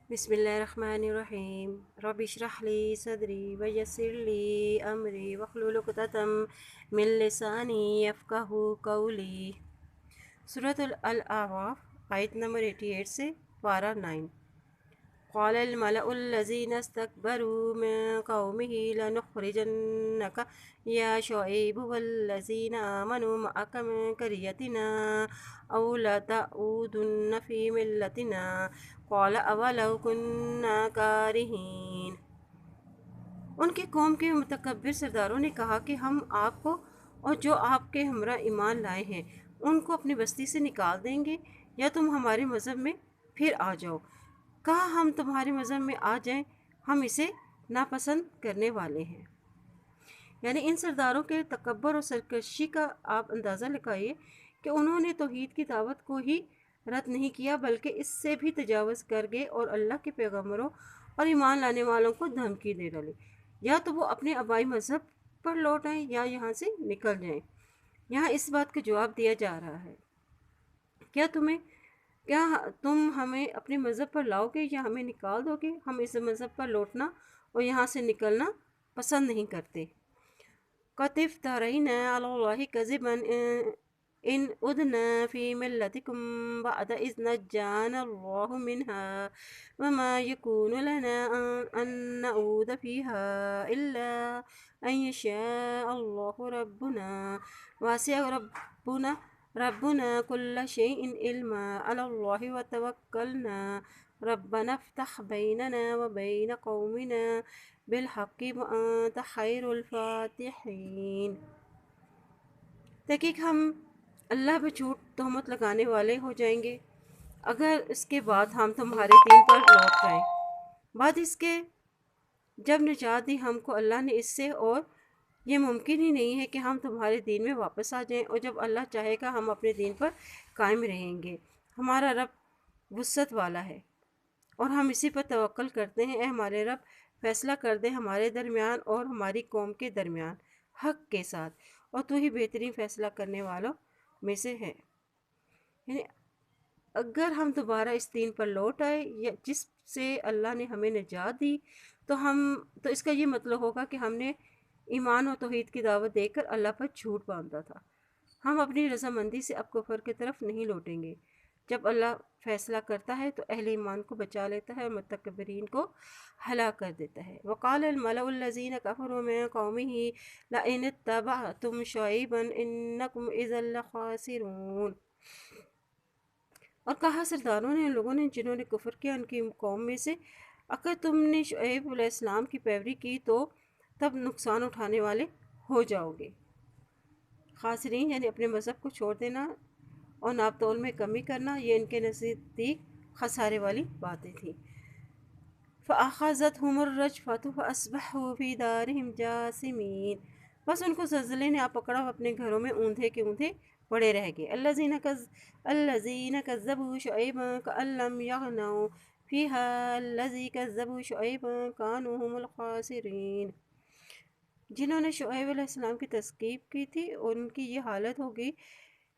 بسم الله الرحمن الرحيم رب اشرح لي صدري ويسر لي أمري واحلل عقدة من لساني يفقه قولي۔ سورة الأعراف آیت نمبر 88 سے پارہ 9۔ قال الملأ الذين استكبروا من قومه لنخرجنك يا شعيب والذين آمنوا معك من قريتنا أو لتعودن في ملتنا قال أولو كنا كارهين۔ ان کی قوم کے متکبر سرداروں نے کہا کہ ہم آپ کو اور جو آپ کے ہمراہ ایمان لائے ہیں ان کو اپنی بستی سے نکال دیں گے یا تم ہمارے مذہب میں پھر آ جاؤ۔ کہا ہم تمہارے مذہب میں آ جائیں، ہم اسے ناپسند کرنے والے ہیں۔ یعنی ان سرداروں کے تکبر اور سرکشی کا آپ اندازہ لگائیے کہ انہوں نے توحید کی دعوت کو ہی رد نہیں کیا بلکہ اس سے بھی تجاوز کر گئے اور اللہ کے پیغمبروں اور ایمان لانے والوں کو دھمکی دے ڈالے، یا تو وہ اپنے آبائی مذہب پر لوٹ آئیں یا یہاں سے نکل جائیں۔ یہاں اس بات کا جواب دیا جا رہا ہے، کیا تم ہمیں اپنے مذہب پر لاؤ گے یا ہمیں نکال دو گے؟ ہم اس مذہب پر لوٹنا اور یہاں سے نکلنا پسند نہیں کرتے۔ قَدْ افْتَرَيْنَا عَلَى اللَّهِ كَذِبًا إِنْ عُدْنَا فِي مِلَّتِكُمْ بَعْدَ إِذْ نَجَّانَا اللَّهُ مِنْهَا وَمَا يَكُونُ لَنَا أَن نَّعُودَ فِيهَا إِلَّا أَن يَشَاءَ اللَّهُ رَبُّنَا وَسِعَ ربنا كل شيء علما على الله وتوكلنا ربنا افتح بيننا وبين قومنا بالحق وأنت خير الفاتحين۔ تحقیق ہم اللہ پہ جھوٹ تہمت لگانے والے ہو جائیں گے اگر اس کے بعد ہم تمہارے دین پر لوٹ جائیں۔ بعد اس کے جب نجات دی ہم کو اللہ نے اس سے، اور یہ ممکن ہی نہیں ہے کہ ہم تمہارے دین میں واپس آ جائیں، اور جب اللہ چاہے گا ہم اپنے دین پر قائم رہیں گے۔ ہمارا رب وسعت والا ہے اور ہم اسی پر توکل کرتے ہیں۔ اے ہمارے رب، فیصلہ کر دے ہمارے درمیان اور ہماری قوم کے درمیان حق کے ساتھ، اور تو ہی بہترین فیصلہ کرنے والوں میں سے ہے۔ یعنی اگر ہم دوبارہ اس دین پر لوٹ آئے یا جس سے اللہ نے ہمیں نجات دی تو اس کا یہ مطلب ہوگا کہ ہم نے ایمان و توحید کی دعوت دے کر اللہ پر جھوٹ باندھا تھا۔ ہم اپنی رضامندی سے اب کفر کی طرف نہیں لوٹیں گے۔ جب اللہ فیصلہ کرتا ہے تو اہل ایمان کو بچا لیتا ہے اور متکبرین کو ہلاک کر دیتا ہے۔ وقال الملأ الذین کفروا من قومه لئن اتبعتم شعیبا انکم اذا لخاسرون۔ اور کہا سرداروں نے، ان لوگوں نے جنہوں نے کفر کیا ان کی قوم میں سے، اگر تم نے شعیب علیہ السلام کی پیروی کی تو تب نقصان اٹھانے والے ہو جاؤ گے۔ خاسرین یعنی اپنے مذہب کو چھوڑ دینا اور ناپ تول میں کمی کرنا، یہ ان کے نزدیک خسارے والی باتیں تھیں۔ فَأَخَذَتْهُمُ الرَّجْفَةُ فَأَصْبَحُوا فِي دَارِهِمْ جَاثِمِينَ۔ بس ان کو زلزلے نے آ پکڑا اور اپنے گھروں میں اوندھے کے اوندھے پڑے رہ گئے۔ الَّذِينَ كَذَّبُوا شُعَيْبًا كَأَن لَّمْ يَغْنَوْا فِيهَا الَّذِي كَذَّبُوا شُعَيْبًا كَانُوا هُمُ الْخَاسِرِينَ۔ جنہوں نے شعیب علیہ السلام کی تکذیب کی تھی ان کی یہ حالت ہو گئی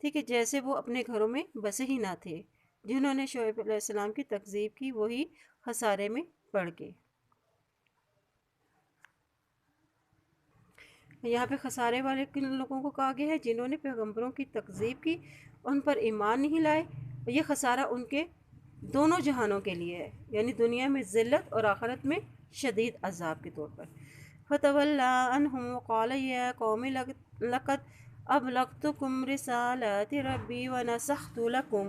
تھی کہ جیسے وہ اپنے گھروں میں بسے ہی نہ تھے۔ جنہوں نے شعیب علیہ السلام کی تکذیب کی وہی خسارے میں پڑ گئے۔ یہاں پہ خسارے والے کن لوگوں کو کہا گیا ہے؟ جنہوں نے پیغمبروں کی تکذیب کی، ان پر ایمان نہیں لائے۔ یہ خسارہ ان کے دونوں جہانوں کے لیے ہے، یعنی دنیا میں ذلت اور آخرت میں شدید عذاب کے طور پر۔ فَتَوَلَّىٰ عَنْهُمْ وَقَالَ يَا قَوْمِ لَقَدْ أَبْلَغْتُكُمْ رِسَالَاتِ رَبِّي وَنَصَحْتُ لَكُمْ۔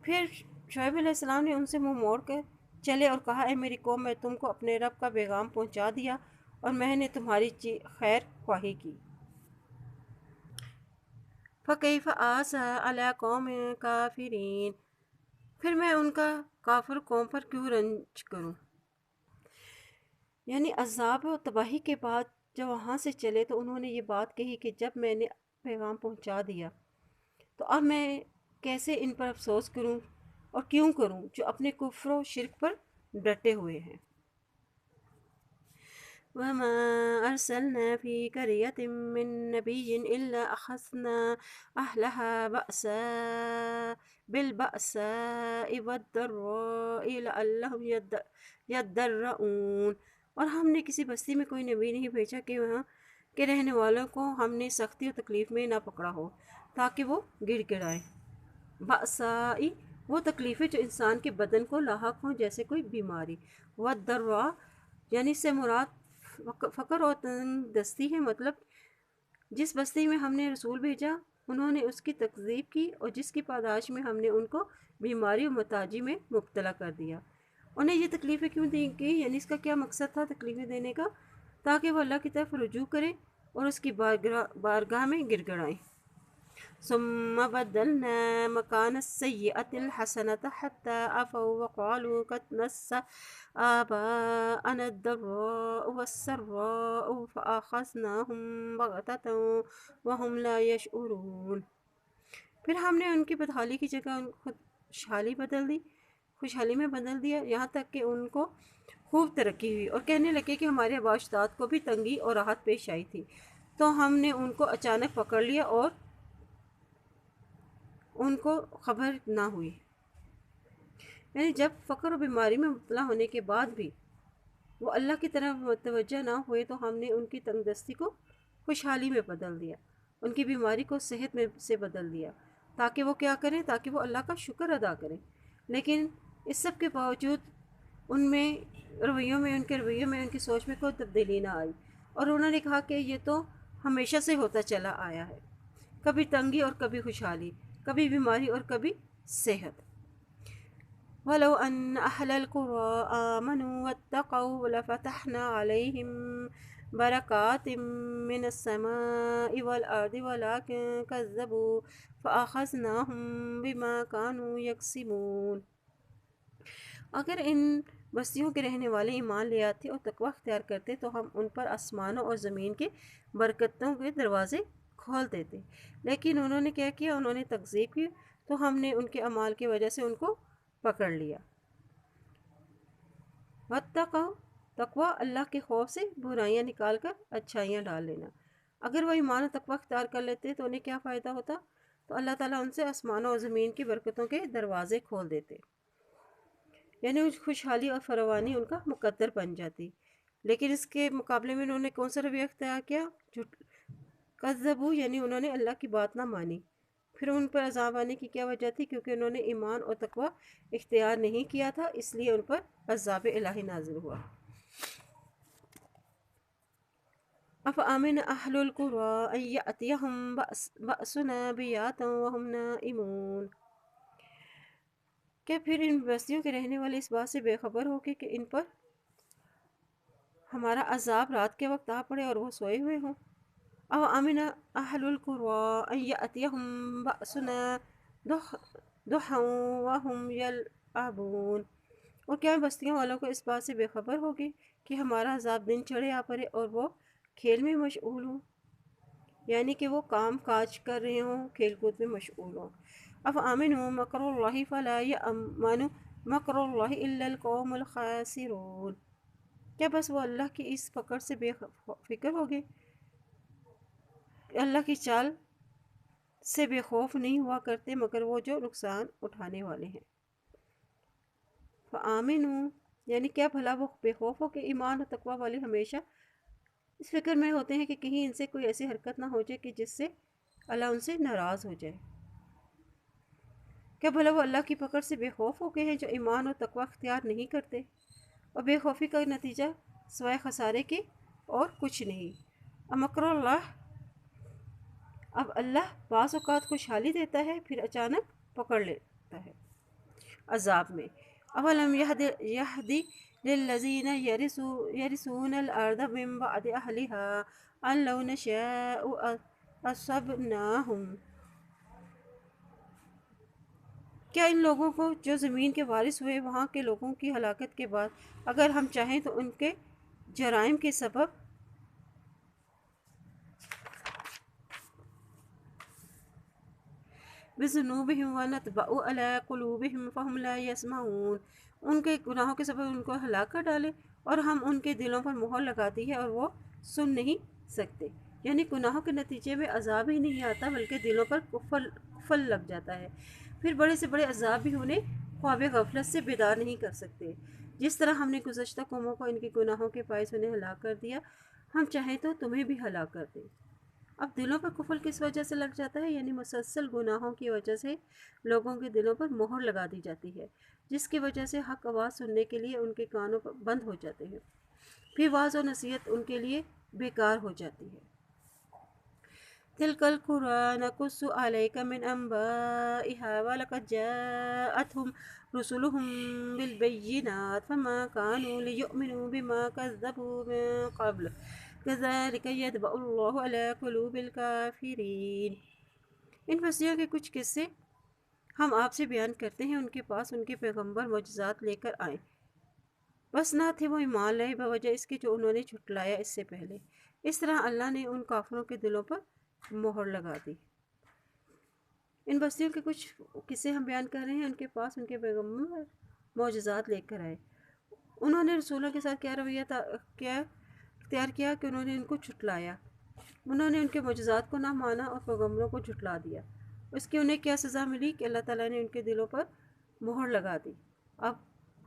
پھر شعیب علیہ السلام نے ان سے منہ موڑ کر چلے اور کہا، اے میری قوم، میں تم کو اپنے رب کا پیغام پہنچا دیا اور میں نے تمہاری خیر خواہی کی۔ فَكَيْفَ آسَىٰ عَلَىٰ قَوْمٍ كَافِرِينَ۔ پھر میں ان کا کافر قوم پر کیوں رنج کروں؟ یعنی عذاب و تباہی کے بعد جب وہاں سے چلے تو انہوں نے یہ بات کہی کہ جب میں نے پیغام پہنچا دیا تو اب میں کیسے ان پر افسوس کروں اور کیوں کروں جو اپنے کفر و شرک پر ڈٹے ہوئے ہیں۔ وما أرسلنا في قرية من نبي إلا أخذنا أهلها بالبأساء والضراء لعلهم يضرؤون۔ اور ہم نے کسی بستی میں کوئی نبی نہیں بھیجا کہ وہاں کے رہنے والوں کو ہم نے سختی اور تکلیف میں نہ پکڑا ہو تاکہ وہ گڑ گڑائیں۔ بأسائی وہ تکلیفیں جو انسان کے بدن کو لاحق ہوں، جیسے کوئی بیماری۔ والضراء یعنی اس سے مراد فقر اور تنگ دستی ہے، مطلب جس بستی میں ہم نے رسول بھیجا انہوں نے اس کی تکذیب کی اور جس کی پاداش میں ہم نے ان کو بیماری اور محتاجی میں مبتلا کر دیا۔ انہیں یہ تکلیفیں کیوں دی گئی، یعنی اس کا کیا مقصد تھا تکلیفیں دینے کا؟ تاکہ وہ اللہ کی طرف رجوع کریں اور اس کی بارگاہ میں گر گڑائیں۔ ثم بدلنا مكان السيئة الحسنة حتى عفوا وقالوا قد مس آباءنا الضراء والسراء فأخذناهم بغتة وهم لا يشعرون۔ پھر ہم نے ان کی بدحالی کی جگہ ان کو خوشحالی میں بدل دیا، یہاں تک کہ ان کو خوب ترقی ہوئی اور کہنے لگے کہ ہمارے آباء اجداد کو بھی تنگی اور راحت پیش آئی تھی، تو ہم نے ان کو اچانک پکڑ لیا اور ان کو خبر نہ ہوئی۔ یعنی جب فقر و بیماری میں مبتلا ہونے کے بعد بھی وہ اللہ کی طرف متوجہ نہ ہوئے تو ہم نے ان کی تنگ دستی کو خوشحالی میں بدل دیا، ان کی بیماری کو صحت میں سے بدل دیا، تاکہ وہ کیا کریں، تاکہ وہ اللہ کا شکر ادا کریں۔ لیکن اس سب کے باوجود ان کے رویوں میں ان کی سوچ میں کوئی تبدیلی نہ آئی، اور انہوں نے کہا کہ یہ تو ہمیشہ سے ہوتا چلا آیا ہے، کبھی تنگی اور کبھی خوشحالی، کبھی بیماری اور کبھی صحت۔ وَلَوْ أَنَّ أَهْلَ الْقُرَىٰ آمَنُوا وَاتَّقَوْا لَفَتَحْنَا عَلَيْهِم بَرَكَاتٍ مِّنَ السَّمَاءِ وَالْأَرْضِ وَلَٰكِن كَذَّبُوا فَأَخَذْنَاهُم بِمَا كَانُوا يَكْسِبُونَ۔ اگر ان بستیوں کے رہنے والے ایمان لے آتے اور تقوی اختیار کرتے تو ہم ان پر آسمانوں اور زمین کے برکتوں کے دروازے کھول دیتے، لیکن انہوں نے کیا کیا، انہوں نے تکذیب کی، تو ہم نے ان کے اعمال کی وجہ سے ان کو پکڑ لیا۔ واتقوا تقوی اللہ کے خوف سے برائیاں نکال کر اچھائیاں ڈال لینا۔ اگر وہ ایمان و تقوی اختیار کر لیتے تو انہیں کیا فائدہ ہوتا؟ تو اللہ تعالیٰ ان سے آسمانوں اور زمین کی برکتوں کے دروازے کھول دیتے، یعنی خوشحالی اور فراوانی ان کا مقدر بن جاتی۔ لیکن اس کے مقابلے میں انہوں نے کون سا رویہ اختیار کیا؟ کذبو یعنی انہوں نے اللہ کی بات نہ مانی۔ پھر ان پر عذاب آنے کی کیا وجہ تھی؟ کیونکہ انہوں نے ایمان اور تقوی اختیار نہیں کیا تھا، اس لیے ان پر عذاب الہی نازل ہوا۔ أَفَأَمِنَ أَهْلُ الْقُرَىٰ أَن يَأْتِيَهُم بَأْسُنَا بَيَاتًا وَهُمْ نَائِمُونَ۔ کیا پھر ان بستیوں کے رہنے والے اس بات سے بے خبر ہو کہ ان پر ہمارا عذاب رات کے وقت آ پڑے اور وہ سوئے ہوئے ہوں؟ أَوَأَمِنَ أَهْلُ الْقُرَىٰ أَن يَأْتِيَهُم بَأْسُنَا ضُحًى وَهُمْ يَلْعَبُونَ۔ اور کیا بستیوں والوں کو اس بات سے بے خبر ہوگی کہ ہمارا عذاب دن چڑھے آ پڑے اور وہ کھیل میں مشغول ہوں، یعنی کہ وہ کام کاج کر رہے ہوں، کھیل کود میں مشغول ہوں۔ أَفَأَمِنُوا مَكْرَ اللَّهِ فَلَا يَأْمَنُ مَكْرَ اللَّهِ إِلَّا الْقَوْمُ الْخَاسِرُونَ۔ کیا بس وہ اللہ کی اس پکڑ سے بے فکر ہوگے، اللہ کی چال سے بے خوف نہیں ہوا کرتے مگر وہ جو نقصان اٹھانے والے ہیں۔ فَآمِنُوا یعنی کیا بھلا وہ بے خوف ہو کہ ایمان اور تقوی والے ہمیشہ اس فکر میں ہوتے ہیں کہ کہیں ان سے کوئی ایسی حرکت نہ ہو جائے کہ جس سے اللہ ان سے ناراض ہو جائے۔ کیا بھلا وہ اللہ کی پکڑ سے بے خوف ہو گئے ہیں جو ایمان اور تقوی اختیار نہیں کرتے، اور بے خوفی کا نتیجہ سوائے خسارے کے اور کچھ نہیں۔ امکر اللہ اب اللہ بعض اوقات خوشحالی دیتا ہے پھر اچانک پکڑ لیتا ہے عذاب میں۔ اولم یہدی للذین یرثون الارض من بعد اہلها ان لو نشاء اصبناہم۔ کیا ان لوگوں کو جو زمین کے وارث ہوئے وہاں کے لوگوں کی ہلاکت کے بعد اگر ہم چاہیں تو ان کے جرائم کے سبب بذنوبہم ونطبع علی قلوبہم فہم لا یسمعون، ان کے گناہوں کے سبب ان کو ہلاک کر ڈالے اور ہم ان کے دلوں پر مہر لگاتی ہے اور وہ سن نہیں سکتے۔ یعنی گناہوں کے نتیجے میں عذاب ہی نہیں آتا بلکہ دلوں پر قفل لگ جاتا ہے، پھر بڑے سے بڑے عذاب بھی انہیں خواب غفلت سے بیدار نہیں کر سکتے۔ جس طرح ہم نے گزشتہ قوموں کو ان کے گناہوں کے باعث انہیں ہلاک کر دیا، ہم چاہیں تو تمہیں بھی ہلاک کر دیں۔ اب دلوں پر قفل کس وجہ سے لگ جاتا ہے؟ یعنی مسلسل گناہوں کی وجہ سے لوگوں کے دلوں پر مہر لگا دی جاتی ہے، جس کی وجہ سے حق آواز سننے کے لیے ان کے کانوں پر بند ہو جاتے ہیں، پھر واعظ و نصیحت ان کے لیے بیکار ہو جاتی ہے۔ تِلْكَ الْقُرَىٰ نَقُصُّ عَلَيْكَ مِنْ أَنْبَائِهَا وَلَقَدْ جَاءَتْهُمْ رُسُلُهُم بِالْبَيِّنَاتِ فَمَا كَانُوا لِيُؤْمِنُوا بِمَا كَذَّبُوا مِن قَبْلُ كَذَلِكَ يَطْبَعُ اللَّهُ عَلَىٰ قُلُوبِ الْكَافِرِينَ۔ ان بستیوں کے کچھ قصے ہم آپ سے بیان کرتے ہیں۔ ان کے پاس ان کے پیغمبر معجزات لے کر آئے، بس نہ تھے وہ ایمان لائے بوجہ اس کے جو انہوں نے جھٹلایا اس سے پہلے۔ اس طرح اللہ نے ان کافروں کے دلوں پر مہر لگا دی۔ ان بستیوں کے کچھ قصے ہم بیان کر رہے ہیں۔ ان کے پاس ان کے پیغمبر معجزات لے کر آئے، انہوں نے رسولوں کے ساتھ کیا رویہ اختیار کیا کہ انہوں نے ان کو جھٹلایا، انہوں نے ان کے معجزات کو نہ مانا اور پیغمبروں کو جھٹلا دیا۔ اس کی انہیں کیا سزا ملی کہ اللہ تعالیٰ نے ان کے دلوں پر مہر لگا دی، اب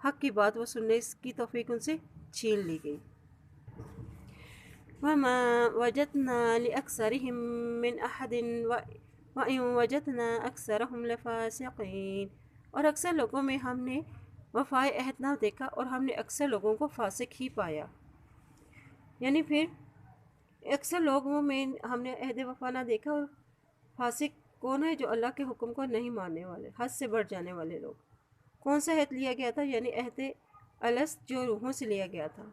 حق کی بات وہ سننے کی توفیق ان سے چھین لی گئی۔ وَمَا وَجَدْنَا لِأَكْثَرِهِم مِّنْ أَحَدٍ وَإِن وَجَدْنَا أَكْثَرَهُمْ لَفَاسِقِينَ، اور اکثر لوگوں میں ہم نے وفائے عہد نہ دیکھا اور ہم نے اکثر لوگوں کو فاسق ہی پایا۔ یعنی پھر اکثر لوگوں میں ہم نے عہد وفا نہ دیکھا، اور فاسق کون ہے؟ جو اللہ کے حکم کو نہیں ماننے والے، حد سے بڑھ جانے والے لوگ۔ کون سا عہد لیا گیا تھا؟ یعنی عہد الست جو روحوں سے لیا گیا تھا۔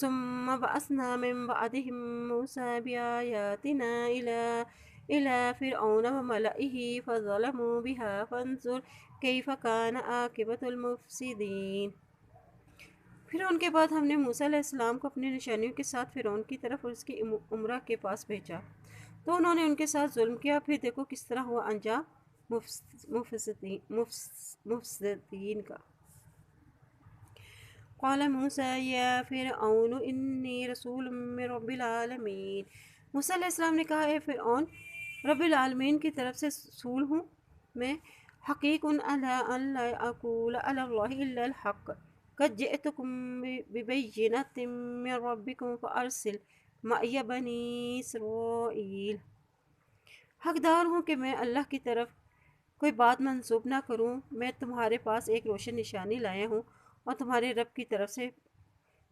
ثم بعثنا من بعدهم موسى بآياتنا إلى فرعون وملئه فظلموا بها فانظر كيف كان عاقبة المفسدين۔ پھر ان کے بعد ہم نے موسیٰ علیہ السلام کو اپنی نشانیوں کے ساتھ فرعون کی طرف اور اس کی امرا کے پاس بھیجا، تو انہوں نے ان کے ساتھ ظلم کیا، پھر دیکھو کس طرح ہوا انجام مفسدین کا۔ قال موسیٰ یا فرعون انی رسول من رب العالمین، موسیٰ علیہ السلام نے کہا اے فرعون، رب العالمین کی طرف سے رسول ہوں میں، حقیق علی ان لا اقول علی اللہ الا الحق، قد جئتکم ببینۃ من ربکم فارسل معی بنی اسرائیل، حقدار ہوں کہ میں اللہ کی طرف کوئی بات منسوب نہ کروں، میں تمہارے پاس ایک روشن نشانی لایا ہوں اور تمہارے رب کی طرف سے،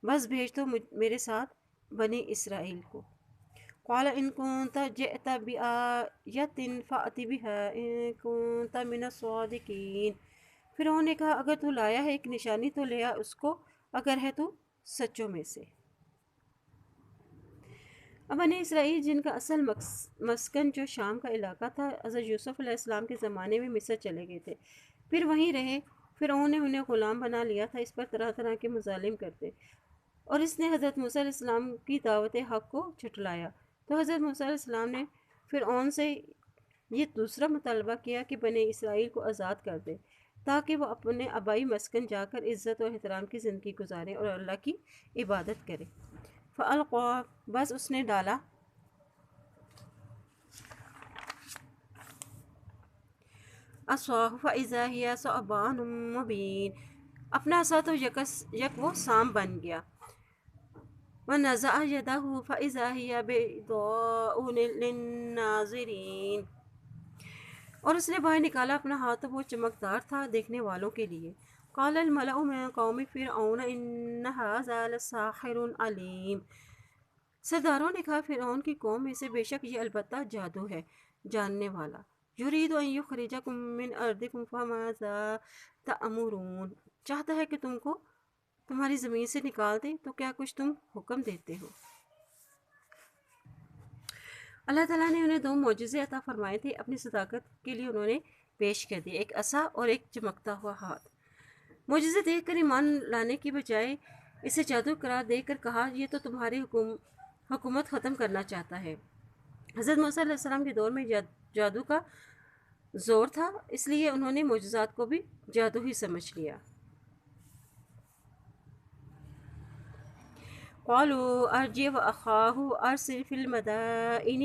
بس بھیج دو میرے ساتھ بنی اسرائیل کو۔ قال ان كنت جئت بآیۃ فأت بها ان كنت من الصادقین، فرعون نے کہا اگر تو لایا ہے ایک نشانی تو لے آ اس کو اگر ہے تو سچوں میں سے۔ اب بنی اسرائیل جن کا اصل مسکن جو شام کا علاقہ تھا، حضرت یوسف علیہ السلام کے زمانے میں مصر چلے گئے تھے، پھر وہیں رہے۔ فرعون نے انہیں غلام بنا لیا تھا، اس پر طرح طرح کے مظالم کرتے، اور اس نے حضرت موسیٰ علیہ السلام کی دعوت حق کو جھٹلایا، تو حضرت موسیٰ علیہ السلام نے فرعون سے یہ دوسرا مطالبہ کیا کہ بنی اسرائیل کو آزاد کر دے تاکہ وہ اپنے آبائی مسکن جا کر عزت اور احترام کی زندگی گزاریں اور اللہ کی عبادت کریں۔ فَأَلْقَىٰ، بس اس نے ڈالا، عَصَاهُ فَإِذَا هِيَ ثُعْبَانٌ مُّبِينٌ، اپنا عصا تو یک وہ سانپ بن گیا۔ وَنَزَعَ يَدَهُ فَإِذَا هِيَ بَيْضَاءُ لِلنَّاظِرِينَ، اور اس نے باہر نکالا اپنا ہاتھ تو وہ چمکدار تھا دیکھنے والوں کے لیے۔ قال الملأ من قوم فرعون ان هذا لساحر علیم، سرداروں نے کہا فرعون کی قوم میں سے بے شک یہ البتہ جادو ہے جاننے والا۔ یرید ان یخرجکم من ارضکم فماذا تأمرون، چاہتا ہے کہ تم کو تمہاری زمین سے نکال دے، تو کیا کچھ تم حکم دیتے ہو؟ اللہ تعالیٰ نے انہیں دو معجزے عطا فرمائے تھے، اپنی صداقت کے لیے انہوں نے پیش کر دی، ایک عصا اور ایک چمکتا ہوا ہاتھ۔ معجزے دیکھ کر ایمان لانے کی بجائے اسے جادو قرار دے کر کہا یہ تو تمہاری حکومت ختم کرنا چاہتا ہے، حضرت موسیٰ علیہ السلام کے دور میں جادو کا زور تھا، اس لیے انہوں نے معجزات کو بھی جادو ہی سمجھ لیا۔ قالوا ارجع واخاہ ارسل فی المدائن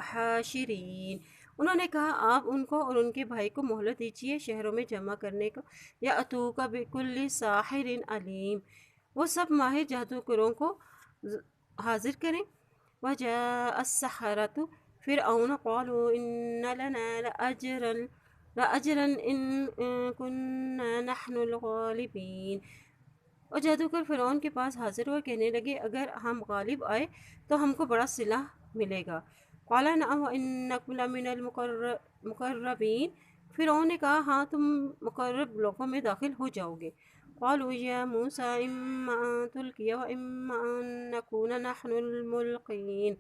حاشرین، انہوں نے کہا آپ ان کو اور ان کے بھائی کو مہلت دیجیے شہروں میں جمع کرنے کو، یا اتوک بکل ساحر علیم، وہ سب ماہر جادوگروں کو حاضر کریں۔ وجاء السحرۃ فرعون قالوا ان لنا لأجرا ان كنا نحن الغالبین، اور جادوگر فرعون کے پاس حاضر ہوئے، کہنے لگے اگر ہم غالب آئے تو ہم کو بڑا صلہ ملے گا۔ قال نعم وانکم لمن المقربین، فرعون نے کہا ہاں تم مقرب لوگوں میں داخل ہو جاؤ گے۔ قالوا یا موسیٰ اما ان تلقی واما ان نکون نحن الملقین،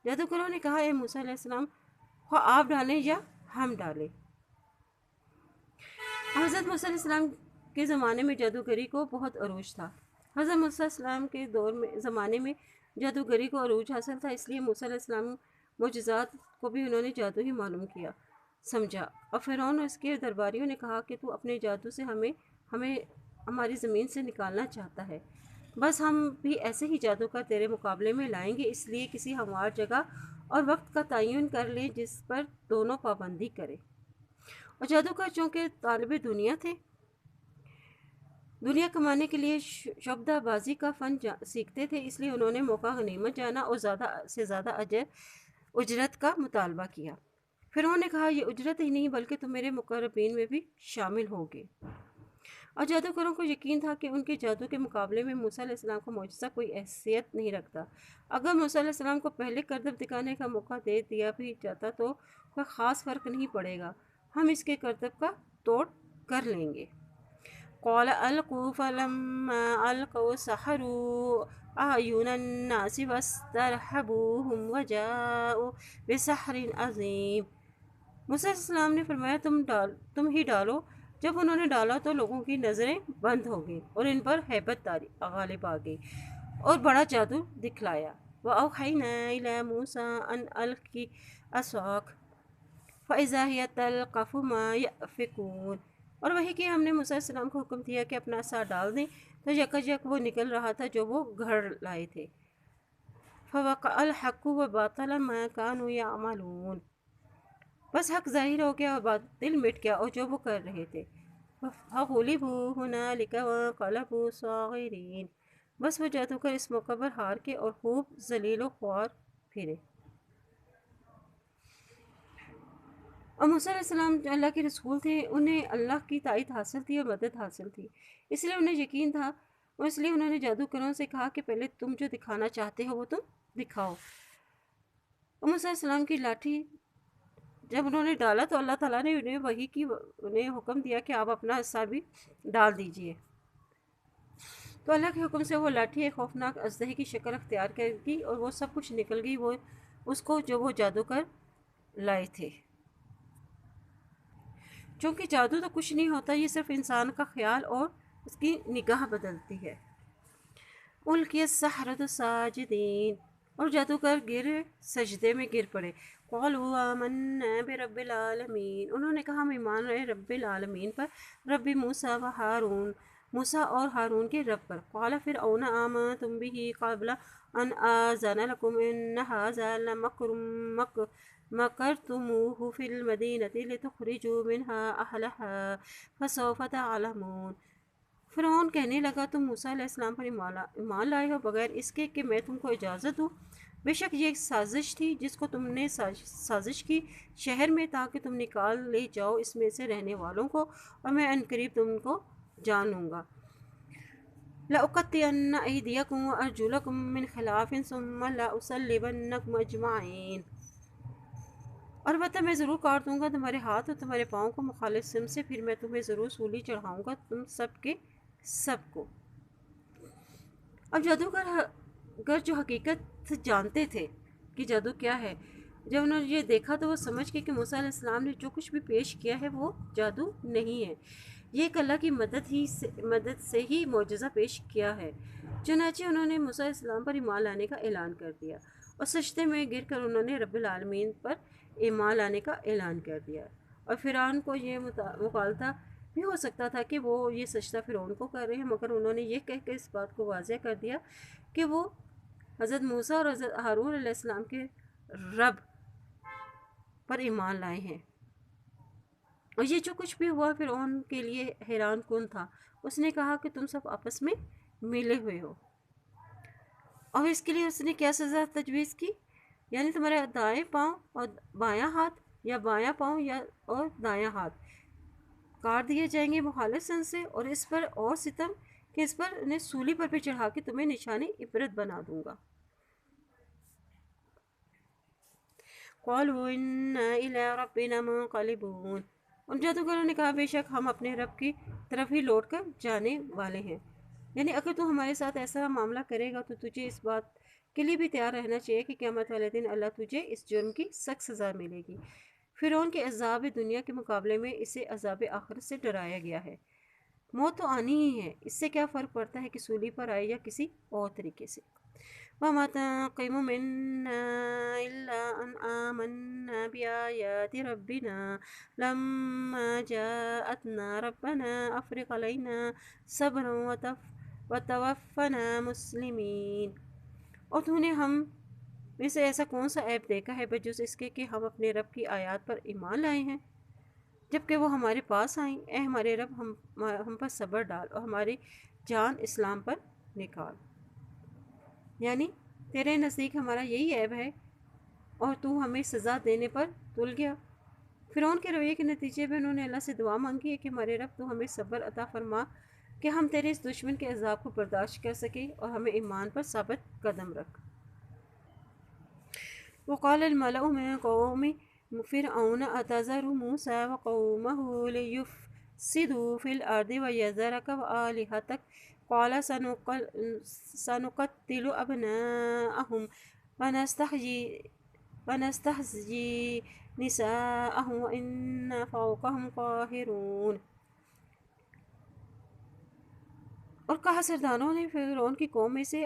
جادوگروں نے کہا اے موسیٰ علیہ السلام خواہ آپ ڈالیں یا ہم ڈالیں۔ حضرت موسیٰ علیہ السلام کے زمانے میں جادوگری کو بہت عروج تھا۔ حضرت موسیٰ علیہ السلام کے زمانے میں جادوگری کو عروج حاصل تھا، اس لیے موسیٰ علیہ السلام معجزات کو بھی انہوں نے جادو ہی معلوم کیا سمجھا، اور فرعون اور اس کے درباریوں نے کہا کہ تو اپنے جادو سے ہمیں ہماری زمین سے نکالنا چاہتا ہے، بس ہم بھی ایسے ہی جادو کا تیرے مقابلے میں لائیں گے، اس لیے کسی ہموار جگہ اور وقت کا تعین کر لیں جس پر دونوں پابندی کریں۔ اور جادوگر چونکہ طالب دنیا تھے، دنیا کمانے کے لیے شعبدہ بازی کا فن سیکھتے تھے، اس لیے انہوں نے موقع غنیمت جانا اور زیادہ سے زیادہ اجرت کا مطالبہ کیا۔ پھر انہوں نے کہا یہ اجرت ہی نہیں بلکہ تم میرے مقربین میں بھی شامل ہوگے۔ اور جادوگروں کو یقین تھا کہ ان کے جادو کے مقابلے میں موسیٰ علیہ السلام کا معجزہ کوئی حیثیت نہیں رکھتا، اگر موسیٰ علیہ السلام کو پہلے کرتب دکھانے کا موقع دے دیا بھی جاتا تو کوئی خاص فرق نہیں پڑے گا، ہم اس کے کرتب کا توڑ کر لیں گے۔ قال القوا فلما القوا سحروا اعین الناس واسترهبوهم وجاءوا بسحر عظیم، موسیٰ علیہ السلام نے فرمایا تم ہی ڈالو، جب انہوں نے ڈالا تو لوگوں کی نظریں بند ہو گئیں اور ان پر ہیبت غالب آ گئی اور بڑا جادو دکھلایا۔ وَأَوْحَيْنَا إِلَى مُوسَىٰ أَنْ أَلْقِ عَصَاكَ فَإِذَا هِيَ تَلْقَفُ مَا يَأْفِكُونَ، اور وہی کہ ہم نے موسیٰ علیہ السلام کو حکم دیا کہ اپنا عصا ڈال دیں تو یکایک وہ نکل رہا تھا جو وہ گھڑ لائے تھے۔ فَوَقَعَ الْحَقُّ وَبَطَلَ مَا كَانُوا يَعْمَلُونَ، بس حق ظاہر ہو گیا اور باطل مٹ گیا اور جو وہ کر رہے تھے۔ فَغُلِبُوا هُنَالِكَ وَانقَلَبُوا صَاغِرِينَ، بس وہ جادوگر اس موقع پر ہار کے اور خوب ذلیل و خوار پھرے۔ اور موسیٰ علیہ السلام جو اللہ کے رسول تھے انہیں اللہ کی تائید حاصل تھی اور مدد حاصل تھی، اس لیے انہیں یقین تھا اور اس لیے انہوں نے جادوگروں سے کہا کہ پہلے تم جو دکھانا چاہتے ہو وہ تم دکھاؤ۔ اور موسیٰ علیہ السلام کی لاٹھی جب انہوں نے ڈالا تو اللہ تعالیٰ نے انہیں حکم دیا کہ آپ اپنا حصہ بھی ڈال دیجئے، تو اللہ کے حکم سے وہ لاٹھی ایک خوفناک اژدہے کی شکل اختیار کر گئی اور وہ سب کچھ نکل گئی وہ اس کو جو وہ جادو کر لائے تھے۔ چونکہ جادو تو کچھ نہیں ہوتا، یہ صرف انسان کا خیال اور اس کی نگاہ بدلتی ہے۔ القی السحرۃ ساجدین، اور جادوگر سجدے میں گر پڑے۔ قالوا آمنا برب العالمین، انہوں نے کہا ہم ایمان رہے رب العالمین پر، رب موسیٰ و ہارون، موسیٰ اور ہارون کے رب پر۔ قال فرعون آمنتم به قبل ان آذن لکم ان ھذا لمکر مکرتموہ فی المدینۃ لتخرجوا منها اہلها فسوف تعلمون، فرعون کہنے لگا تم موسیٰ علیہ السلام پر ایمان لائے ہو بغیر اس کے کہ میں تم کو اجازت دوں، بے شک یہ ایک سازش تھی جس کو تم نے سازش کی شہر میں تاکہ تم نکال لے جاؤ اس میں سے رہنے والوں کو، اور میں عنقریب تم کو جان لوں گا۔ لَأُقَطِّعَنَّ أَيْدِيَكُمْ وَأَرْجُلَكُمْ مِنْ خِلَافٍ ثُمَّ لَأُصَلِّبَنَّكُمْ أَجْمَعِينَ، اور البتہ میں ضرور کاٹ دوں گا تمہارے ہاتھ اور تمہارے پاؤں کو مخالف سم سے، پھر میں تمہیں ضرور سولی چڑھاؤں گا تم سب کے سب کو۔ اب جادوگر جو حقیقت جانتے تھے کہ جادو کیا ہے، جب انہوں نے یہ دیکھا تو وہ سمجھ گئے کہ موسیٰ علیہ السلام نے جو کچھ بھی پیش کیا ہے وہ جادو نہیں ہے، یہ ایک اللہ کی مدد سے ہی معجزہ پیش کیا ہے۔ چنانچہ انہوں نے موسیٰ علیہ السلام پر ایمان لانے کا اعلان کر دیا اور سجدے میں گر کر انہوں نے رب العالمین پر ایمان لانے کا اعلان کر دیا۔ اور فرعون کو یہ مغالطہ بھی ہو سکتا تھا کہ وہ یہ سجدہ فرعون کو کر رہے ہیں، مگر انہوں نے یہ کہہ کے اس بات کو واضح کر دیا کہ وہ حضرت موسیٰ اور حضرت ہارون علیہ السلام کے رب پر ایمان لائے ہیں۔ اور یہ جو کچھ بھی ہوا فرعون کے لیے حیران کن تھا۔ اس نے کہا کہ تم سب آپس میں ملے ہوئے ہو، اور اس کے لیے اس نے کیا سزا تجویز کی، یعنی تمہارے دائیں پاؤں اور بایاں ہاتھ، یا بایاں پاؤں اور دایاں ہاتھ کاٹ دیے جائیں گے مخالف سن سے، اور اس پر اور ستم کہ اس پر انہیں سولی پر بھی چڑھا کے تمہیں نشانی عبرت بنا دوں گا۔ قالوا انا الی ربنا منقلبون، ان جادوگروں نے کہا بے شک ہم اپنے رب کی طرف ہی لوٹ کر جانے والے ہیں، یعنی اگر تو ہمارے ساتھ ایسا معاملہ کرے گا تو تجھے اس بات کے لیے بھی تیار رہنا چاہیے کہ قیامت والے دن اللہ تجھے اس جرم کی سخت سزا ملے گی۔ فرعون کے عذاب دنیا کے مقابلے میں اسے عذاب آخرت سے ڈرایا گیا ہے۔ موت تو آنی ہی ہے، اس سے کیا فرق پڑتا ہے کہ سولی پر آئے یا کسی اور طریقے سے۔ وَمَا تَنقِمُ مِنَّا إِلَّا أَنْ آمَنَّا بِآيَاتِ رَبِّنَا لَمَّا جَاءَتْنَا رَبَّنَا أَفْرِغْ عَلَيْنَا صَبْرًا وَتَوَفَّنَا مُسْلِمِينَ، اور تو نے ہم میں سے ایسا کون سا عیب دیکھا ہے بجز اس کے کہ ہم اپنے رب کی آیات پر ایمان لائے ہیں جبکہ وہ ہمارے پاس آئیں۔ اے ہمارے رب، ہم پر صبر ڈال اور ہماری جان اسلام پر نکال، یعنی تیرے نزدیک ہمارا یہی عیب ہے اور تو ہمیں سزا دینے پر تل گیا۔ فرعون کے رویے کے نتیجے میں انہوں نے اللہ سے دعا مانگی ہے کہ ہمارے رب تو ہمیں صبر عطا فرما کہ ہم تیرے اس دشمن کے عذاب کو برداشت کر سکیں اور ہمیں ایمان پر ثابت قدم رکھ۔ وقال الملأ من قوم فرعون أتذر موسى وقومه ليفسدوا في الأرض ويذرك وآلهتك قال سنقتل أبناءهم ونستحيي نساءهم وإنا فوقهم قاهرون۔ اور کہا سرداروں نے فرعون کی قوم میں سے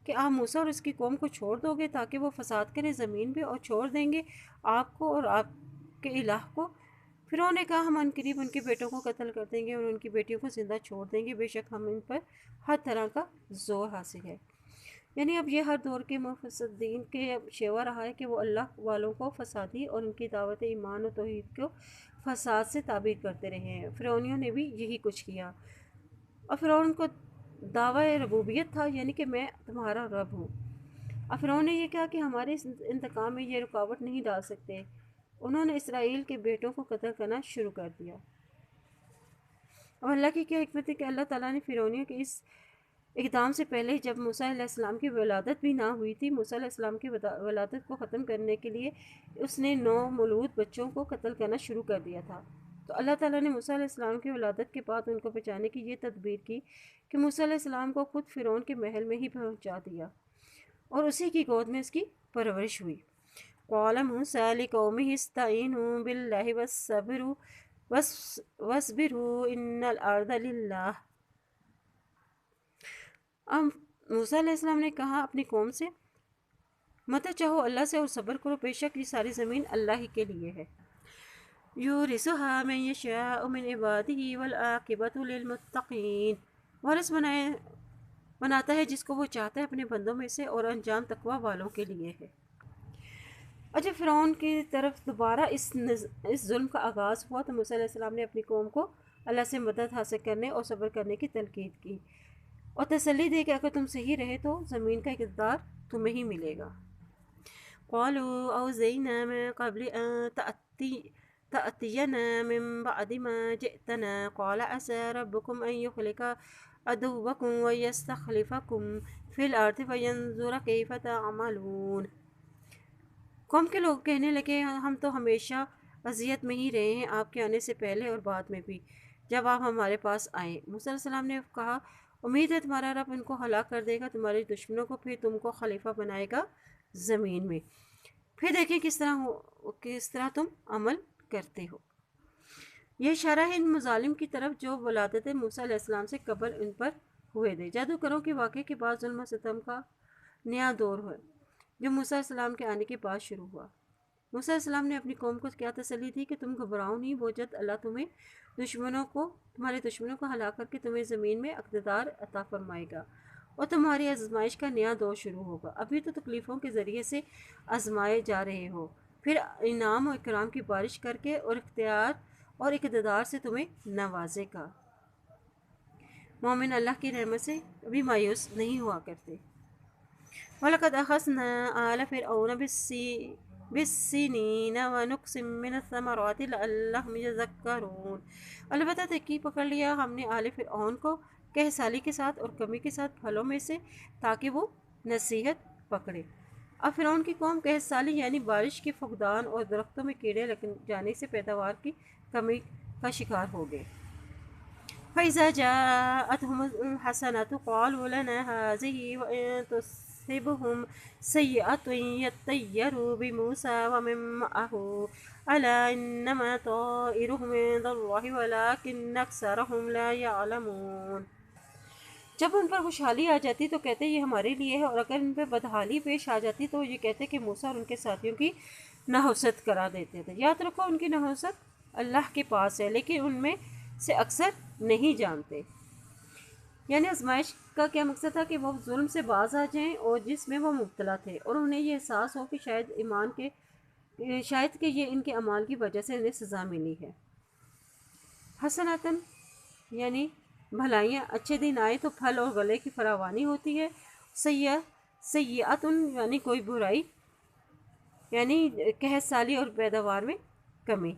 کہ آپ موسیٰ اور اس کی قوم کو چھوڑ دو گے تاکہ وہ فساد کریں زمین پہ، اور چھوڑ دیں گے آپ کو اور آپ کے الہ کو۔ فرعون نے کہا ہم عنقریب ان کے بیٹوں کو قتل کر دیں گے اور ان کی بیٹیوں کو زندہ چھوڑ دیں گے، بے شک ہم ان پر ہر طرح کا زور حاصل ہے۔ یعنی اب یہ ہر دور کے مفسدین کے شیوا رہا ہے کہ وہ اللہ والوں کو فسادی اور ان کی دعوت ایمان و توحید کو فساد سے تعبیر کرتے رہے ہیں۔ فرعونیوں نے بھی یہی کچھ کیا، اور فرعون کو دعوی ربوبیت تھا، یعنی کہ میں تمہارا رب ہوں۔ اور فرعون نے یہ کہا کہ ہمارے اس انتقام میں یہ رکاوٹ نہیں ڈال سکتے۔ انہوں نے اسرائیل کے بیٹوں کو قتل کرنا شروع کر دیا۔ اب اللہ کی کیا حکمت ہے کہ اللہ تعالیٰ نے فرعونیوں کے اس اقدام سے پہلے جب موسیٰ علیہ السلام کی ولادت بھی نہ ہوئی تھی، موسیٰ علیہ السلام کی ولادت کو ختم کرنے کے لیے اس نے 9 مولود بچوں کو قتل کرنا شروع کر دیا تھا۔ تو اللہ تعالیٰ نے موسیٰ علیہ السلام کی ولادت کے بعد ان کو بچانے کی یہ تدبیر کی کہ موسیٰ علیہ السلام کو خود فرعون کے محل میں ہی پہنچا دیا اور اسی کی گود میں اس کی پرورش ہوئی۔ قال موسیٰ لقومہ استعینوا باللہ واصبروا ان الارض للہ۔ اب موسیٰ علیہ السلام نے کہا اپنی قوم سے مدد چاہو اللہ سے اور صبر کرو، بے شک یہ ساری زمین اللہ ہی کے لیے ہے۔ یورثها من یشاء من عبادہ والعاقبۃ للمتقین، وارث بناتا ہے جس کو وہ چاہتا ہے اپنے بندوں میں سے، اور انجام تقوی والوں کے لیے ہے۔ اور جب فرعون کی طرف دوبارہ اس ظلم کا آغاز ہوا تو موسیٰ علیہ السلام نے اپنی قوم کو اللہ سے مدد حاصل کرنے اور صبر کرنے کی تلقین کی اور تسلی دے کہ اگر تم صحیح رہے تو زمین کا اقتدار تمہیں ہی ملے گا۔ قالوا اوذینا من قبل ان تأتینا من بعد ما جئتنا قال عسى ربكم ان يخلق عدوكم ويستخلفكم في الارض فينظر كيف تعملون۔ قوم کے لوگ کہنے لگے ہم تو ہمیشہ اذیت میں ہی رہے ہیں آپ کے آنے سے پہلے اور بعد میں بھی جب آپ ہمارے پاس آئیں۔ موسیٰ علیہ السلام نے کہا امید ہے تمہارا رب ان کو ہلاک کر دے گا، تمہارے دشمنوں کو، پھر تم کو خلیفہ بنائے گا زمین میں، پھر دیکھیں کس طرح تم عمل کرتے ہو۔ یہ اشارہ ہے ان مظالم کی طرف جو ولادت موسیٰ علیہ السلام سے قبل ان پر ہوئے تھے۔ جادوگروں کے واقعے کے بعد ظلم و ستم کا نیا دور ہے۔ جو موسیٰ علیہ السلام کے آنے کے بعد شروع ہوا۔ موسیٰ علیہ السلام نے اپنی قوم کو کیا تسلی دی کہ تم گھبراؤ نہیں، وہ جلد اللہ تمہارے دشمنوں کو ہلاک کر کے تمہیں زمین میں اقتدار عطا فرمائے گا اور تمہاری آزمائش کا نیا دور شروع ہوگا۔ ابھی تو تکلیفوں کے ذریعے سے آزمائے جا رہے ہو، پھر انعام و اکرام کی بارش کر کے اور اختیار اور اقتدار سے تمہیں نوازے گا۔ مومن اللہ کی رحمت سے کبھی مایوس نہیں ہوا کرتے۔ وَلَقَدْ أَخَذْنَا آلَ فِرْعَوْنَ بِالسِّنِينَ وَنُقْصٍ مِّنَ الثَّمَرَاتِ لَعَلَّهُمْ يَذَّكَّرُونَ، البتہ تحقیق پکڑ لیا ہم نے آل فرعون کو قحط سالی کے ساتھ اور کمی کے ساتھ پھلوں میں سے، تاکہ وہ نصیحت پکڑے۔ اب فرعون کی قوم قحط سالی یعنی بارش کے فقدان اور درختوں میں کیڑے لگ جانے سے پیداوار کی کمی کا شکار ہو گئے۔ فَإِذَا جَاءَتْهُمُ الْحَسَنَةُ قَالُوا لَنَا هَٰذِهِ وَإِن تُصِبْهُمْ سَيِّئَةٌ يَطَّيَّرُوا بِمُوسَىٰ وَمَن مَّعَهُ أَلَا إِنَّمَا طَائِرُهُمْ عِندَ اللَّهِ وَلَٰكِنَّ أَكْثَرَهُمْ لَا يَعْلَمُونَ۔ جب ان پر خوشحالی آ جاتی تو کہتے یہ ہمارے لیے ہے، اور اگر ان پہ بدحالی پیش آ جاتی تو یہ کہتے کہ موسیٰ اور ان کے ساتھیوں کی نحوست کرا دیتے تھے۔ یاد رکھو ان کی نحوست اللہ کے پاس ہے، لیکن ان میں سے اکثر نہیں جانتے۔ یعنی آزمائش کا کیا مقصد تھا کہ وہ ظلم سے باز آ جائیں اور جس میں وہ مبتلا تھے، اور انہیں یہ احساس ہو کہ شاید کہ یہ ان کے اعمال کی وجہ سے انہیں سزا ملی ہے۔ حسناتن یعنی بھلائیاں، اچھے دن آئے تو پھل اور گلے کی فراوانی ہوتی ہے۔ سیئاتن یعنی کوئی برائی، یعنی قحط سالی اور پیداوار میں کمی۔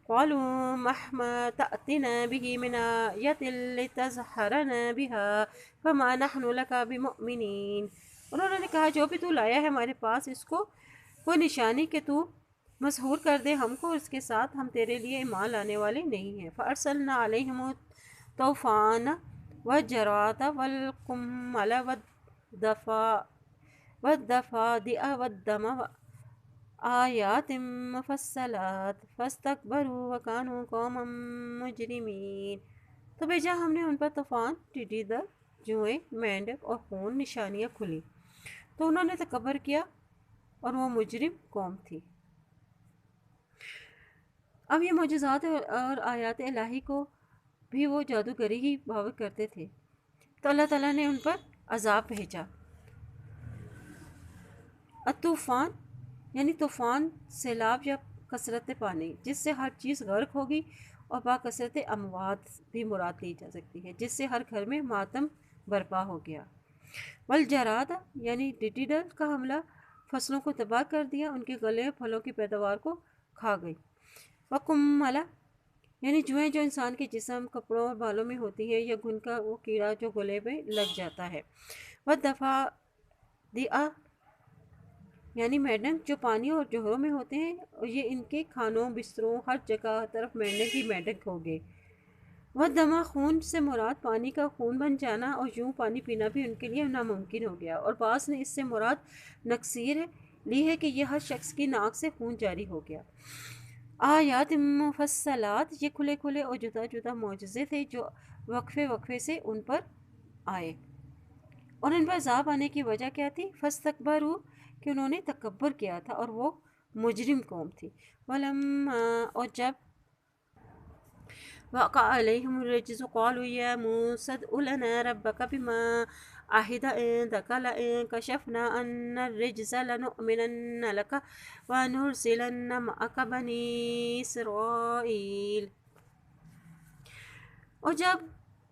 قالوا مهما تأتنا به من آية لتسحرنا بها فما نحن لك بمؤمنين، انہوں نے کہا جو بھی تو لایا ہے ہمارے پاس اس کو کوئی نشانی کہ تو مسحور کر دے ہم کو، اس کے ساتھ ہم تیرے لیے ایمان لانے والے نہیں ہیں۔ فأرسلنا عليهم الطوفان والجراد والقمل والضفادع والدم آیات مفصلات فاستکبروا وکانوا قوما مجرمین، تو بھیجا ہم نے ان پر طوفان، ٹڈی دل، جوئیں، مینڈک اور خون، نشانیاں کھلی تو انہوں نے تکبر کیا اور وہ مجرم قوم تھی۔ اب یہ معجزات اور آیات الہی کو بھی وہ جادوگری ہی باور کرتے تھے، تو اللہ تعالیٰ نے ان پر عذاب بھیجا۔ الطوفان یعنی طوفان، سیلاب یا کثرت پانی جس سے ہر چیز غرق ہوگی، اور با کثرت اموات بھی مراد لی جا سکتی ہے جس سے ہر گھر میں ماتم برپا ہو گیا۔ والجراد یعنی ٹڈی کا حملہ فصلوں کو تباہ کر دیا، ان کے گلے پھلوں کی پیداوار کو کھا گئی۔ وقمل یعنی جوئیں جو انسان کے جسم، کپڑوں اور بالوں میں ہوتی ہے، یا گھن کا وہ کیڑا جو گلے میں لگ جاتا ہے۔ والضفادع یعنی مینڈک جو پانی اور جوہروں میں ہوتے ہیں، اور یہ ان کے کھانوں، بستروں، ہر جگہ طرف مینڈک ہی مینڈک ہو گئے۔ والدم خون سے مراد پانی کا خون بن جانا، اور یوں پانی پینا بھی ان کے لیے ناممکن ہو گیا، اور بعض نے اس سے مراد نقصیر لی ہے کہ یہ ہر شخص کی ناک سے خون جاری ہو گیا۔ آیات مفصلات یہ کھلے کھلے اور جدا جدا معجزے تھے جو وقفے وقفے سے ان پر آئے، اور ان پر عذاب آنے کی وجہ کیا تھی؟ فاستکبروا کہ انہوں نے تکبر کیا تھا اور وہ مجرم قوم تھی۔ ولما اور جب وقع علیہم الرجز قالوا یا موسى ادع لنا ربك بما عهد عندك لئن كشفنا عنا الرجز لنؤمنن لك ونرسلن معك بني اسرائیل، اور جب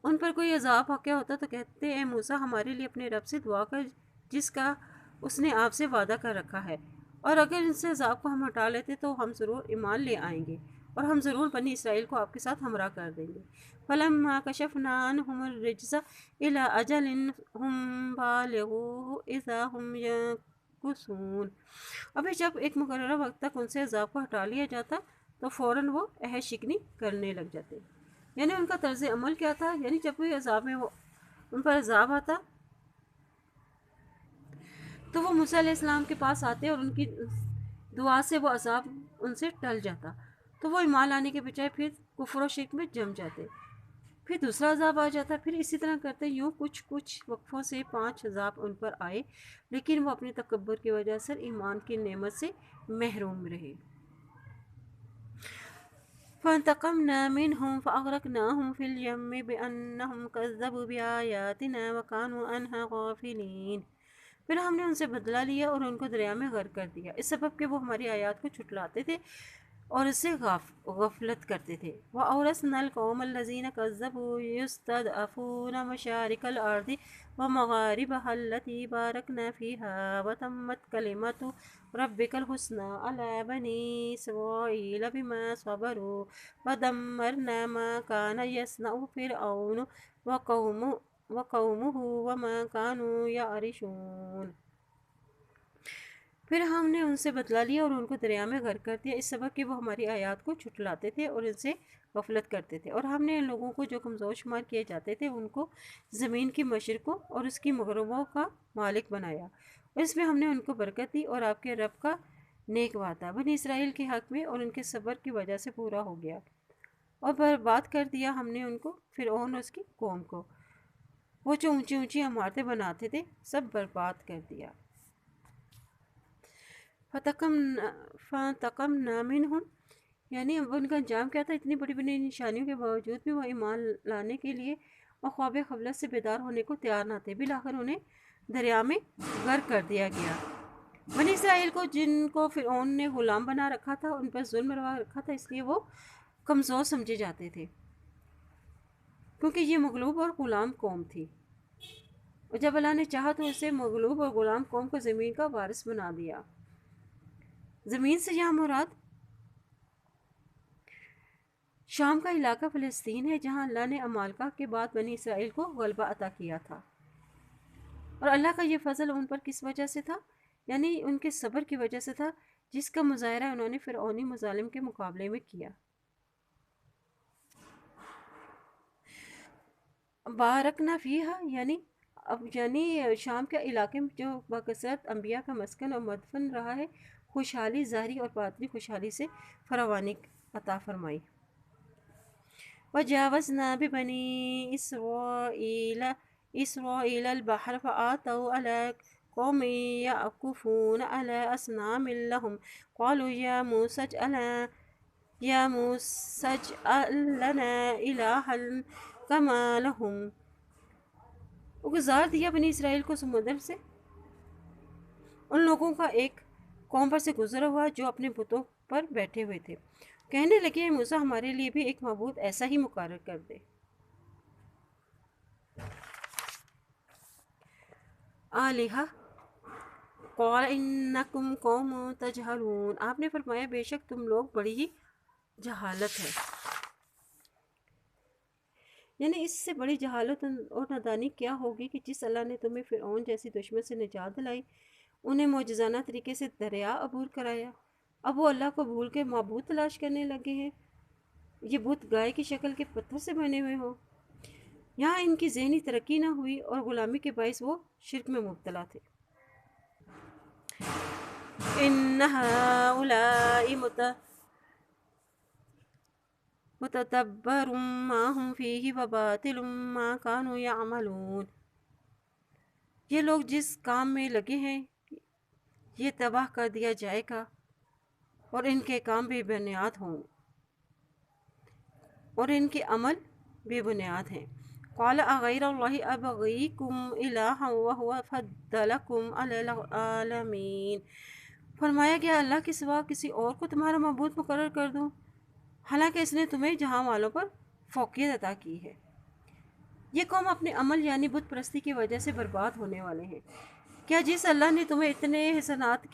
ان پر کوئی عذاب واقع ہوتا تو کہتے اے موسیٰ ہمارے لیے اپنے رب سے دعا کر جس کا اس نے آپ سے وعدہ کر رکھا ہے، اور اگر ان سے عذاب کو ہم ہٹا لیتے تو ہم ضرور ایمان لے آئیں گے، اور ہم ضرور بنی اسرائیل کو آپ کے ساتھ ہمراہ کر دیں گے۔ فَلَمَّا كَشَفْنَا عَنْهُمُ الرِّجْزَ إِلَىٰ أَجَلٍ هُمْ بَالِغُوهُ إِذَا هُمْ يَنكُثُونَ، ابھی جب ایک مقررہ وقت تک ان سے عذاب کو ہٹا لیا جاتا تو فوراً وہ عہد شکنی کرنے لگ جاتے۔ یعنی ان کا طرز عمل کیا تھا؟ یعنی جب بھی عذاب میں ان پر عذاب آتا تو وہ موسیٰ علیہ السلام کے پاس آتے اور ان کی دعا سے وہ عذاب ان سے ٹل جاتا، تو وہ ایمان لانے کے بجائے پھر کفر و شرک میں جم جاتے۔ پھر دوسرا عذاب آ جاتا، پھر اسی طرح کرتے، یوں کچھ وقفوں سے 5 عذاب ان پر آئے، لیکن وہ اپنے تکبر کی وجہ سے ایمان کی نعمت سے محروم رہے۔ فانتقمنا منهم فأغرقناهم في اليم بأنهم كذبوا بآياتنا وكانوا عنها غافلين۔ پھر ہم نے ان سے بدلہ لیا اور ان کو دریا میں غرق کر دیا، اس سبب کہ وہ ہماری آیات کو جھٹلاتے تھے اور اس سے غفلت کرتے تھے۔ وَأَوْرَثْنَا الْقَوْمَ الَّذِينَ كَذَّبُوا يُسْتَضْعَفُونَ مَشَارِقَ الْأَرْضِ وَمَغَارِبَهَا الَّتِي بَارَكْنَا فِيهَا وَتَمَّتْ كَلِمَةُ رَبِّكَ الْحُسْنَى عَلَى بَنِي إِسْرَائِيلَ بِمَا صَبَرُوا وَدَمَّرْنَا مَا كَانَ يَصْنَعُ فِرْعَوْنُ وَقَوْمُهُ وَمَا كَانُوا يَعْرِشُونَ۔ پھر ہم نے ان سے بدلہ لیا اور ان کو دریا میں غرق کر دیا، اس سبب کہ وہ ہماری آیات کو جھٹلاتے تھے اور ان سے غفلت کرتے تھے۔ اور ہم نے ان لوگوں کو جو کمزور شمار کیے جاتے تھے ان کو زمین کی مشرقوں اور اس کی مغربوں کا مالک بنایا، اور اس میں ہم نے ان کو برکت دی، اور آپ کے رب کا نیک وعدہ بنی اسرائیل کے حق میں اور ان کے صبر کی وجہ سے پورا ہو گیا، اور برباد کر دیا ہم نے ان کو، فرعون اور اس کی قوم کو، وہ جو اونچی اونچی عمارتیں بناتے تھے، سب برباد کر دیا۔ فَانْتَقَمْنَا مِنْهُمْ، یعنی اب ان کا انجام کیا تھا؟ اتنی بڑی بڑی نشانیوں کے باوجود بھی وہ ایمان لانے کے لیے اور خواب غفلت سے بیدار ہونے کو تیار نہ تھے، بالآخر انہیں دریا میں غرق کر دیا گیا۔ بنی اسرائیل کو، جن کو فرعون نے غلام بنا رکھا تھا، ان پر ظلم روا رکھا تھا، اس لیے وہ کمزور سمجھے جاتے تھے، کیونکہ یہ مغلوب اور غلام قوم تھی، اور جب اللہ نے چاہا تو اسے مغلوب اور غلام قوم کو زمین کا وارث بنا دیا۔ زمین سے یہاں مراد شام کا علاقہ فلسطین ہے، جہاں اللہ نے عمالقہ کے بعد بنی اسرائیل کو غلبہ عطا کیا تھا، اور اللہ کا یہ فضل ان پر کس وجہ سے تھا؟ یعنی ان کے صبر کی وجہ سے تھا، جس کا مظاہرہ انہوں نے فرعونی مظالم کے مقابلے میں کیا۔ بارکنا فیہا، یعنی شام کے علاقے میں جو بکثرت انبیاء کا مسکن اور مدفن رہا ہے، خوشحالی، ظاہری اور باطنی خوشحالی سے فراوانی عطا فرمائی۔ وَجَاوَزْنَا بِبَنِي إِسْرَائِيلَ الْبَحْرَ فَأَتَوْا عَلَىٰ قَوْمٍ يَعْكُفُونَ عَلَىٰ أَصْنَامٍ لَهُمْ قَالُوا يَا مُوسَى اجْعَل لَّنَا إِلَٰهًا كَمَا لَهُمْ۔ گزار دیا بنی اسرائیل کو سمندر سے، ان لوگوں کا ایک قوم پر سے گزر ہوا جو اپنے بتوں پر بیٹھے ہوئے تھے، کہنے لگے، موسیٰ ہمارے لیے بھی ایک معبود ایسا ہی مقرر کر دے۔ آلہہ، قال انکم قوم تجہلون، آپ نے فرمایا بے شک تم لوگ بڑی ہی جہالت ہے، یعنی اس سے بڑی جہالت اور نادانی کیا ہوگی کہ جس اللہ نے تمہیں فرعون جیسی دشمن سے نجات دلائی، انہیں معجزانہ طریقے سے دریا عبور کرایا، اب وہ اللہ کو بھول کے معبود تلاش کرنے لگے ہیں، یہ بت گائے کی شکل کے پتھر سے بنے ہوئے ہوں۔ یہاں ان کی ذہنی ترقی نہ ہوئی اور غلامی کے باعث وہ شرک میں مبتلا تھے۔ ان هؤلاء متتبر ما هم فيه وباطل ما كانوا يعملون، یہ لوگ جس کام میں لگے ہیں یہ تباہ کر دیا جائے گا، اور ان کے کام بے بنیاد ہوں، اور ان کے عمل بے بنیاد ہیں۔ قال اغیر اللہ ابغیکم الہا وہو فضلکم علی العالمین، فرمایا گیا اللہ کے سوا کسی اور کو تمہارا معبود مقرر کر دوں، حالانکہ اس نے تمہیں جہاں والوں پر فوقیت عطا کی ہے۔ یہ قوم اپنے عمل یعنی بت پرستی کی وجہ سے برباد ہونے والے ہیں۔ کیا جس اللہ نے تمہیں اتنے حسنات